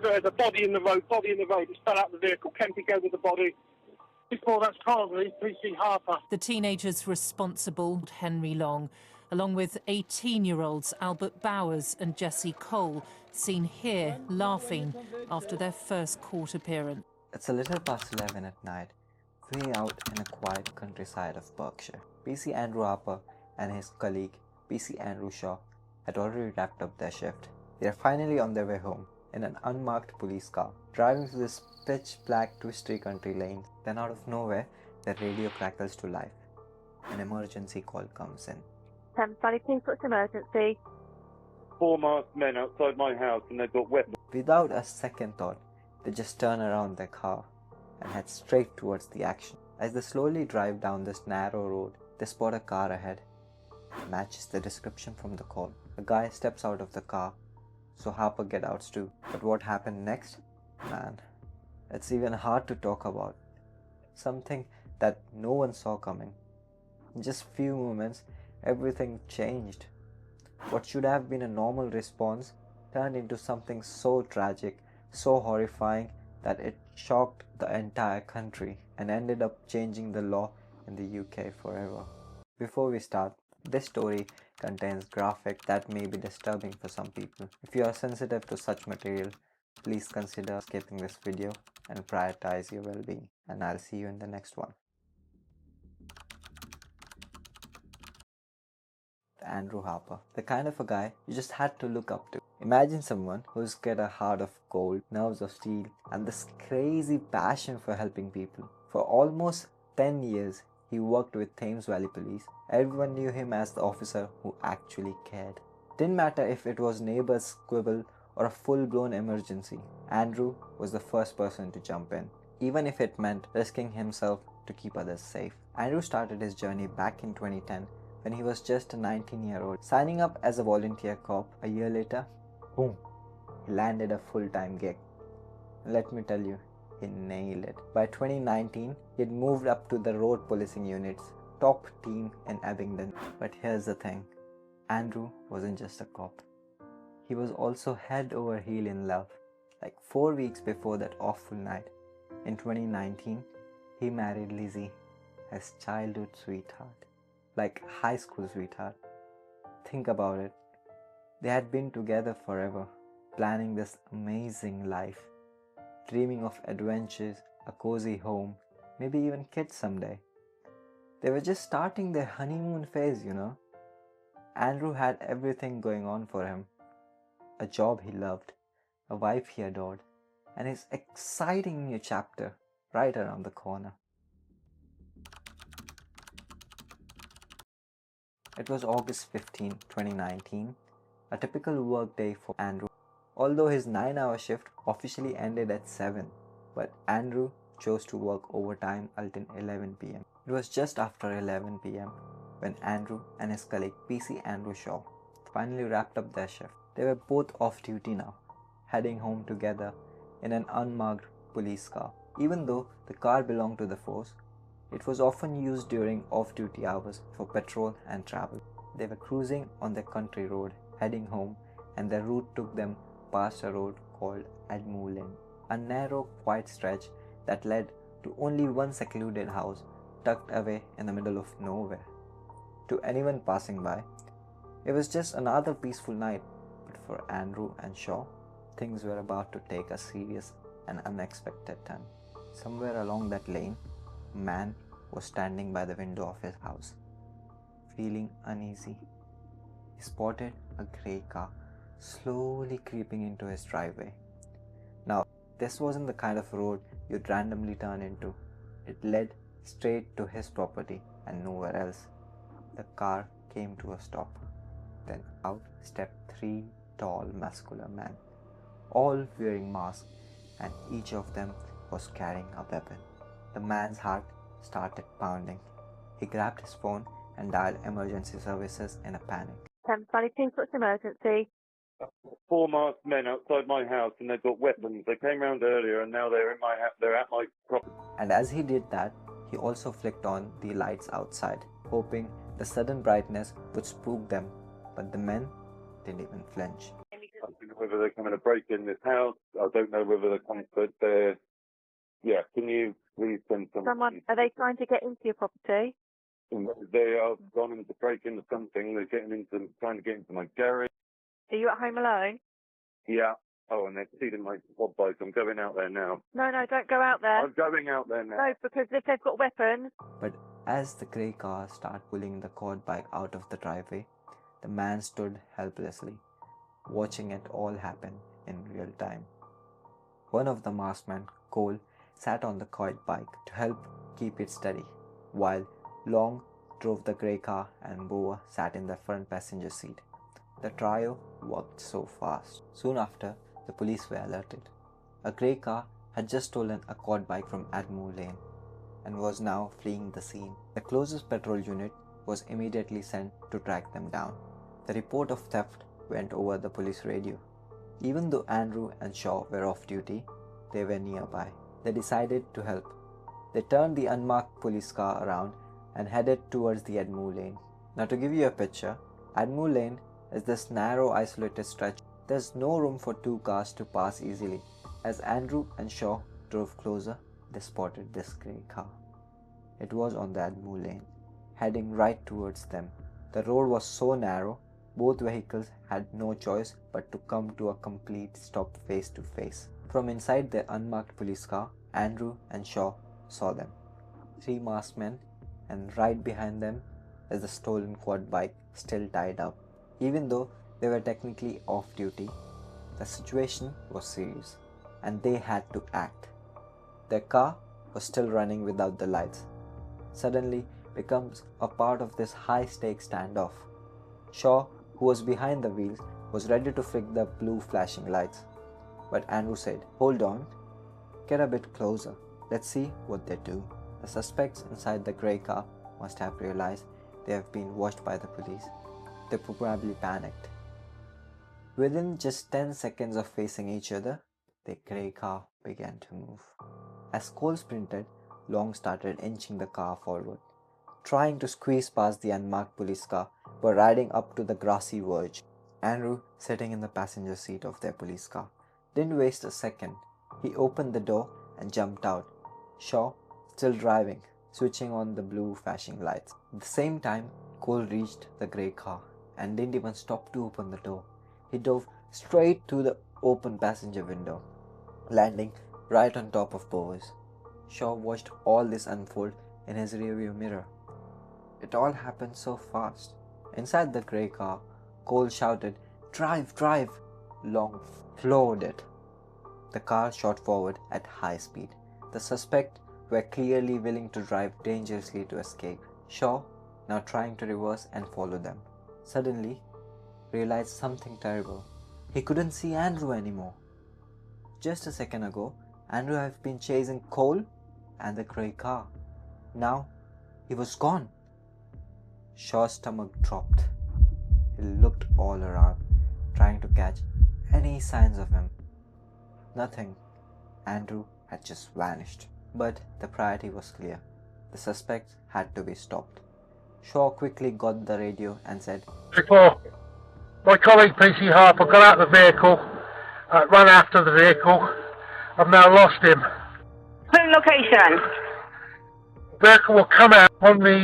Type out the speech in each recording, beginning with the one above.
There's a body in the road, He fell out of the vehicle. Kempy go with the body. Before that's probably PC Harper. The teenagers responsible, Henry Long, along with 18-year-olds Albert Bowers and Jesse Cole, seen here laughing after their first court appearance. It's a little past 11 at night, way out in a quiet countryside of Berkshire. PC Andrew Harper and his colleague, PC Andrew Shaw, had already wrapped up their shift. They are finally on their way home in an unmarked police car, driving through this pitch-black, twisty country lane. Then out of nowhere, the radio crackles to life. An emergency call comes in. 10 Valley, please, what's emergency? 4 masked men outside my house and they've got weapons. Without a second thought, they just turn around their car and head straight towards the action. As they slowly drive down this narrow road, they spot a car ahead. It matches the description from the call. A guy steps out of the car, so Harper gets out too. But what happened next? Man, it's even hard to talk about. Something that no one saw coming. In just few moments, everything changed. What should have been a normal response turned into something so tragic, so horrifying that it shocked the entire country and ended up changing the law in the UK forever. Before we start, this story contains graphic that may be disturbing for some people. If you are sensitive to such material, please consider skipping this video and prioritize your well-being. And I'll see you in the next one. Andrew Harper, the kind of a guy you just had to look up to. Imagine someone who's got a heart of gold, nerves of steel, and this crazy passion for helping people. For almost 10 years, he worked with Thames Valley Police. Everyone knew him as the officer who actually cared. Didn't matter if it was neighbor's squabble or a full-blown emergency, Andrew was the first person to jump in, even if it meant risking himself to keep others safe. Andrew started his journey back in 2010 when he was just a 19-year-old. Signing up as a volunteer cop a year later, boom, he landed a full-time gig. Let me tell you, he nailed it. By 2019, he had moved up to the road policing unit's top team in Abingdon. But here's the thing, Andrew wasn't just a cop. He was also head over heel in love. Like 4 weeks before that awful night, in 2019, he married Lizzie, his childhood sweetheart. Like high school sweetheart. Think about it. They had been together forever, planning this amazing life, dreaming of adventures, a cozy home, maybe even kids someday. They were just starting their honeymoon phase, you know. Andrew had everything going on for him. A job he loved, a wife he adored, and his exciting new chapter right around the corner. It was August 15, 2019, a typical work day for Andrew. Although his 9-hour shift officially ended at 7, but Andrew chose to work overtime until 11 p.m. It was just after 11 p.m. when Andrew and his colleague PC Andrew Shaw finally wrapped up their shift. They were both off duty now, heading home together in an unmarked police car. Even though the car belonged to the force, it was often used during off-duty hours for patrol and travel. They were cruising on the country road, heading home, and their route took them past a road called Admore Lane, a narrow, quiet stretch that led to only one secluded house tucked away in the middle of nowhere. To anyone passing by, it was just another peaceful night, but for Andrew and Shaw, things were about to take a serious and unexpected turn. Somewhere along that lane, a man was standing by the window of his house, feeling uneasy. He spotted a grey car slowly creeping into his driveway. Now, this wasn't the kind of road you'd randomly turn into. It led straight to his property and nowhere else. The car came to a stop. Then out stepped 3 tall, muscular men, all wearing masks, and each of them was carrying a weapon. The man's heart started pounding. He grabbed his phone and dialed emergency services in a panic. 10 Valley, please, what's emergency? 4 masked men outside my house and they've got weapons. They came round earlier and now they're in my house. They're at my property. And as he did that, he also flicked on the lights outside, hoping the sudden brightness would spook them. But the men didn't even flinch. whether they're coming to break in this house. I don't know whether they're coming, but they're, yeah, can you please send Someone, are they trying to get into your property? They are gone into break into something. They're trying to get into my garage. Are you at home alone? Yeah. Oh, and they're stealing my quad bike. I'm going out there now. No, don't go out there. I'm going out there now. No, because if they've got weapons... But as the grey car started pulling the quad bike out of the driveway, the man stood helplessly, watching it all happen in real time. One of the masked men, Cole, sat on the quad bike to help keep it steady, while Long drove the grey car and Boa sat in the front passenger seat. The trio worked so fast. Soon after, the police were alerted. A grey car had just stolen a quad bike from Admore Lane and was now fleeing the scene. The closest patrol unit was immediately sent to track them down. The report of theft went over the police radio. Even though Andrew and Shaw were off duty, they were nearby. They decided to help. They turned the unmarked police car around and headed towards the Admore Lane. Now, to give you a picture, Admore Lane is this narrow, isolated stretch. There's no room for two cars to pass easily. As Andrew and Shaw drove closer, they spotted this grey car. It was on the Admore Lane, heading right towards them. The road was so narrow, both vehicles had no choice but to come to a complete stop face to face. From inside the unmarked police car, Andrew and Shaw saw them. 3 masked men, and right behind them is the stolen quad bike still tied up. Even though they were technically off duty, the situation was serious and they had to act. Their car was still running without the lights. Suddenly becomes a part of this high-stakes standoff. Shaw, who was behind the wheels, was ready to flick the blue flashing lights. But Andrew said, "Hold on, get a bit closer, let's see what they do." The suspects inside the grey car must have realized they have been watched by the police. They probably panicked. Within just 10 seconds of facing each other, the grey car began to move. As Cole sprinted, Long started inching the car forward, trying to squeeze past the unmarked police car by riding up to the grassy verge. Andrew, sitting in the passenger seat of their police car, didn't waste a second. He opened the door and jumped out. Shaw, still driving, switching on the blue flashing lights. At the same time, Cole reached the grey car and didn't even stop to open the door. He dove straight to the open passenger window, landing right on top of Boas. Shaw watched all this unfold in his rearview mirror. It all happened so fast. Inside the grey car, Cole shouted, "Drive, drive!" Long floored it. The car shot forward at high speed. The suspects were clearly willing to drive dangerously to escape. Shaw, now trying to reverse and follow them, suddenly realized something terrible. He couldn't see Andrew anymore. Just a second ago, Andrew had been chasing Cole and the grey car. Now, he was gone. Shaw's stomach dropped. He looked all around, trying to catch any signs of him. Nothing. Andrew had just vanished. But the priority was clear. The suspects had to be stopped. Shaw quickly got the radio and said, "Before my colleague PC Harper got out of the vehicle, ran after the vehicle. I've now lost him. Put location. The vehicle will come out on the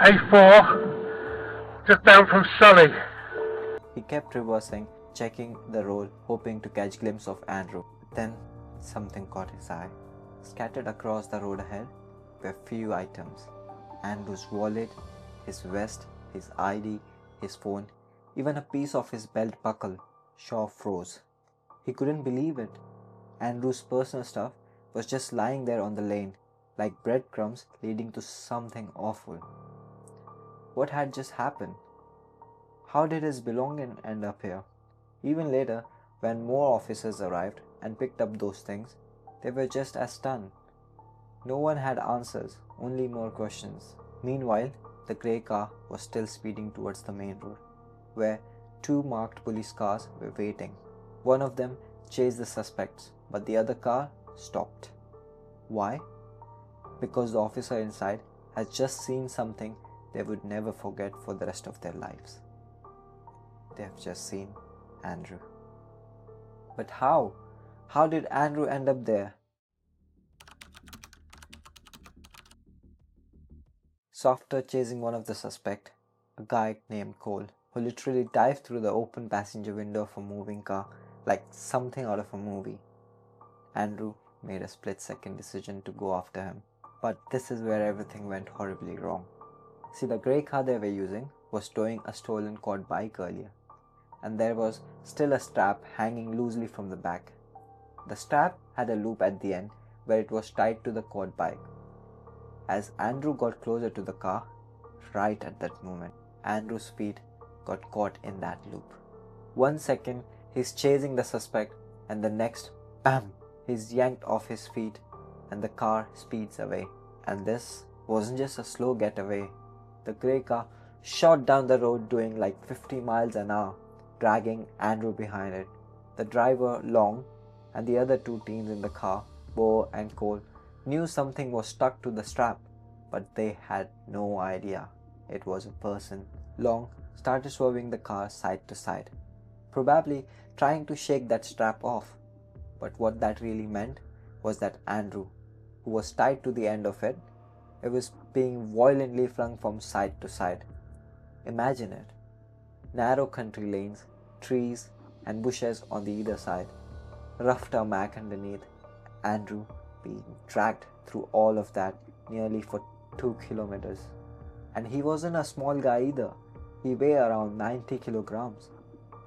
A4, just down from Sully." He kept reversing, checking the road, hoping to catch a glimpse of Andrew. Then something caught his eye. Scattered across the road ahead were few items. Andrew's wallet, his vest, his ID, his phone, even a piece of his belt buckle. Shaw froze. He couldn't believe it. Andrew's personal stuff was just lying there on the lane, like breadcrumbs leading to something awful. What had just happened? How did his belongings end up here? Even later, when more officers arrived and picked up those things, they were just as stunned. No one had answers, only more questions. Meanwhile, the grey car was still speeding towards the main road, where 2 marked police cars were waiting. One of them chased the suspects, but the other car stopped. Why? Because the officer inside had just seen something they would never forget for the rest of their lives. They have just seen Andrew. But how? How did Andrew end up there? So after chasing one of the suspects, a guy named Cole, who literally dived through the open passenger window of a moving car like something out of a movie, Andrew made a split-second decision to go after him. But this is where everything went horribly wrong. See, the grey car they were using was towing a stolen quad bike earlier, and there was still a strap hanging loosely from the back. The strap had a loop at the end where it was tied to the quad bike. As Andrew got closer to the car, right at that moment, Andrew's feet got caught in that loop. 1 second, he's chasing the suspect, and the next, bam, he's yanked off his feet and the car speeds away. And this wasn't just a slow getaway. The grey car shot down the road doing like 50 miles an hour, dragging Andrew behind it. The driver, Long, and the other two teens in the car, Bo and Cole, knew something was stuck to the strap, but they had no idea it was a person. Long started swerving the car side to side, probably trying to shake that strap off. But what that really meant was that Andrew, who was tied to the end of it, was being violently flung from side to side. Imagine it. Narrow country lanes, trees and bushes on the either side, rough tarmac underneath, Andrew being dragged through all of that nearly for 2 kilometers. And he wasn't a small guy either. He weighed around 90 kilograms.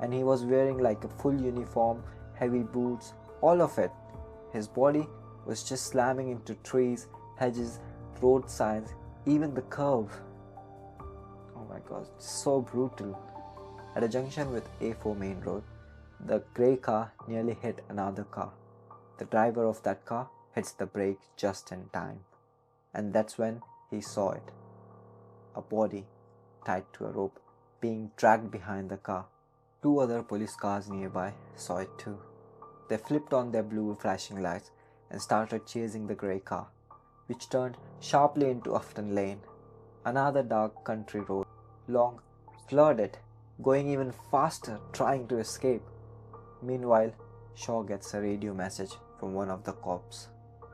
And he was wearing like a full uniform, heavy boots, all of it. His body was just slamming into trees, hedges, road signs, even the curb. Oh my god, so brutal. At a junction with A4 main road, the grey car nearly hit another car. The driver of that car hits the brake just in time. And that's when he saw it. A body tied to a rope being dragged behind the car. 2 other police cars nearby saw it too. They flipped on their blue flashing lights and started chasing the grey car, which turned sharply into Upton Lane, another dark country road. Long floored it, going even faster, trying to escape. Meanwhile, Shaw gets a radio message from one of the cops.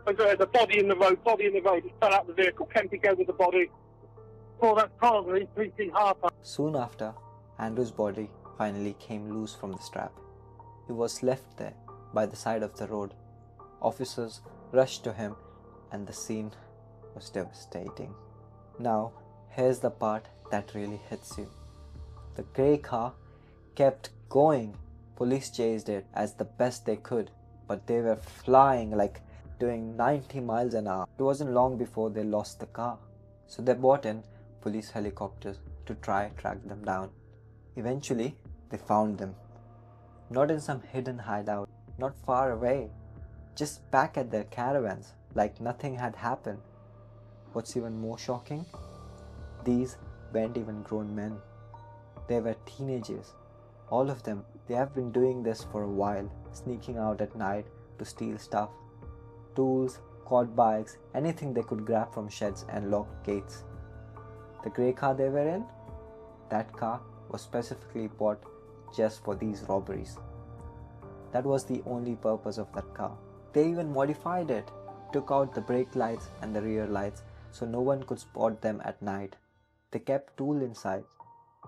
There's a body in the road, It fell out the vehicle, can't go with the body. Oh, that's probably Andrew Harper. Soon after, Andrew's body finally came loose from the strap. He was left there by the side of the road. Officers rushed to him and the scene was devastating. Now, here's the part that really hits you. The grey car kept going. Police chased it as the best they could, but they were flying like doing 90 miles an hour. It wasn't long before they lost the car. So they brought in police helicopters to try track them down. Eventually, they found them. Not in some hidden hideout, not far away, just back at their caravans, like nothing had happened. What's even more shocking? These weren't even grown men. They were teenagers. All of them, they have been doing this for a while, sneaking out at night to steal stuff. Tools, quad bikes, anything they could grab from sheds and locked gates. The grey car they were in? That car was specifically bought just for these robberies. That was the only purpose of that car. They even modified it, took out the brake lights and the rear lights so no one could spot them at night. They kept tools inside,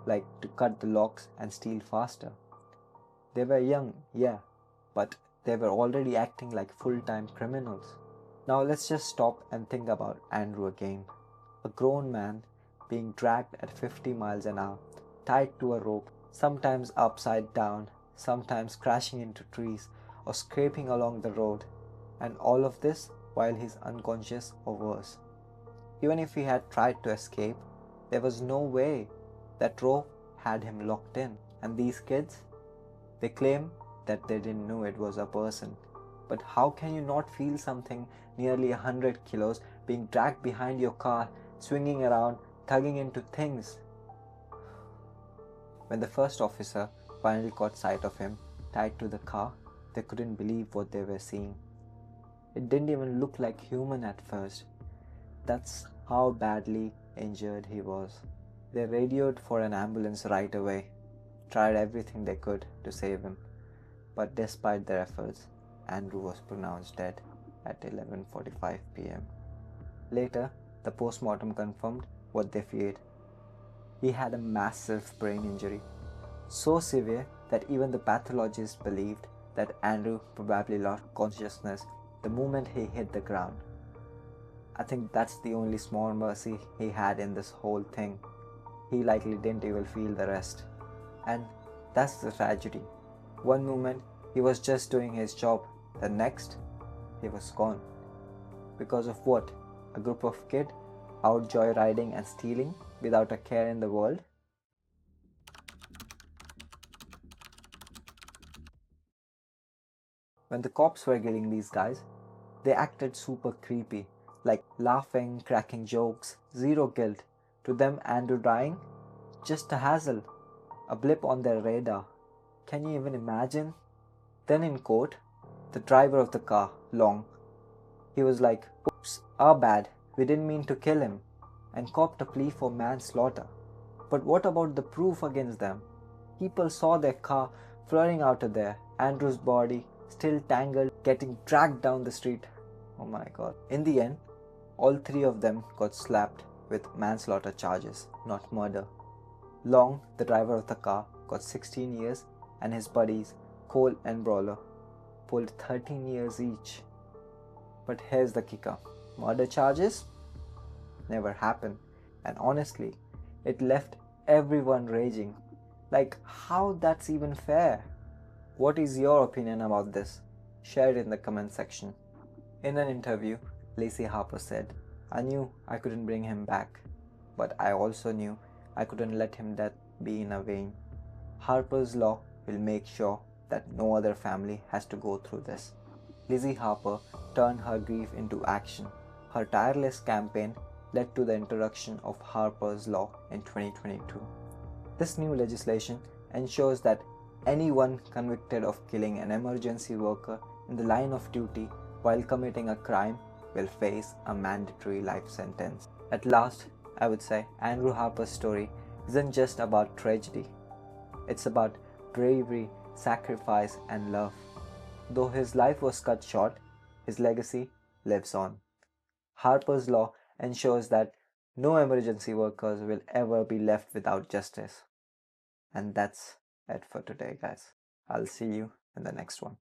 like to cut the locks and steal faster. They were young, yeah, but they were already acting like full-time criminals. Now let's just stop and think about Andrew again. A grown man being dragged at 50 miles an hour, tied to a rope, sometimes upside down, sometimes crashing into trees or scraping along the road, and all of this while he's unconscious or worse. Even if he had tried to escape, there was no way. That rope had him locked in. And these kids, they claim that they didn't know it was a person. But how can you not feel something nearly 100 kilos being dragged behind your car, swinging around, tugging into things? When the first officer finally caught sight of him tied to the car, they couldn't believe what they were seeing. It didn't even look like human at first. That's how badly injured he was. They radioed for an ambulance right away, tried everything they could to save him, But despite their efforts, Andrew was pronounced dead at 11:45 p.m. Later, the postmortem confirmed what they feared. He had a massive brain injury, so severe that even the pathologist believed that Andrew probably lost consciousness the moment he hit the ground. I think that's the only small mercy he had in this whole thing. He likely didn't even feel the rest. And that's the tragedy. One moment he was just doing his job, the next he was gone. Because of what? A group of kids out joyriding and stealing without a care in the world? When the cops were getting these guys, they acted super creepy, like laughing, cracking jokes, zero guilt. To them, Andrew dying? Just a hassle, a blip on their radar. Can you even imagine? Then in court, the driver of the car, Long, he was like, "Oops, our bad, we didn't mean to kill him," and copped a plea for manslaughter. But what about the proof against them? People saw their car fluttering out of there, Andrew's body still tangled, getting dragged down the street. Oh my god. In the end, all three of them got slapped with manslaughter charges, not murder. Long, the driver of the car, got 16 years, and his buddies, Cole and Brawler, pulled 13 years each. But here's the kicker. Murder charges? Never happened. And honestly, it left everyone raging. Like, how that's even fair? What is your opinion about this? Share it in the comment section. In an interview, Lacey Harper said, "I knew I couldn't bring him back, but I also knew I couldn't let him death be in vain. Harper's Law will make sure that no other family has to go through this." Lizzie Harper turned her grief into action. Her tireless campaign led to the introduction of Harper's Law in 2022. This new legislation ensures that anyone convicted of killing an emergency worker in the line of duty while committing a crime will face a mandatory life sentence. At last, I would say Andrew Harper's story isn't just about tragedy. It's about bravery, sacrifice, and love. Though his life was cut short, his legacy lives on. Harper's Law ensures that no emergency workers will ever be left without justice. And that's it for today, guys. I'll see you in the next one.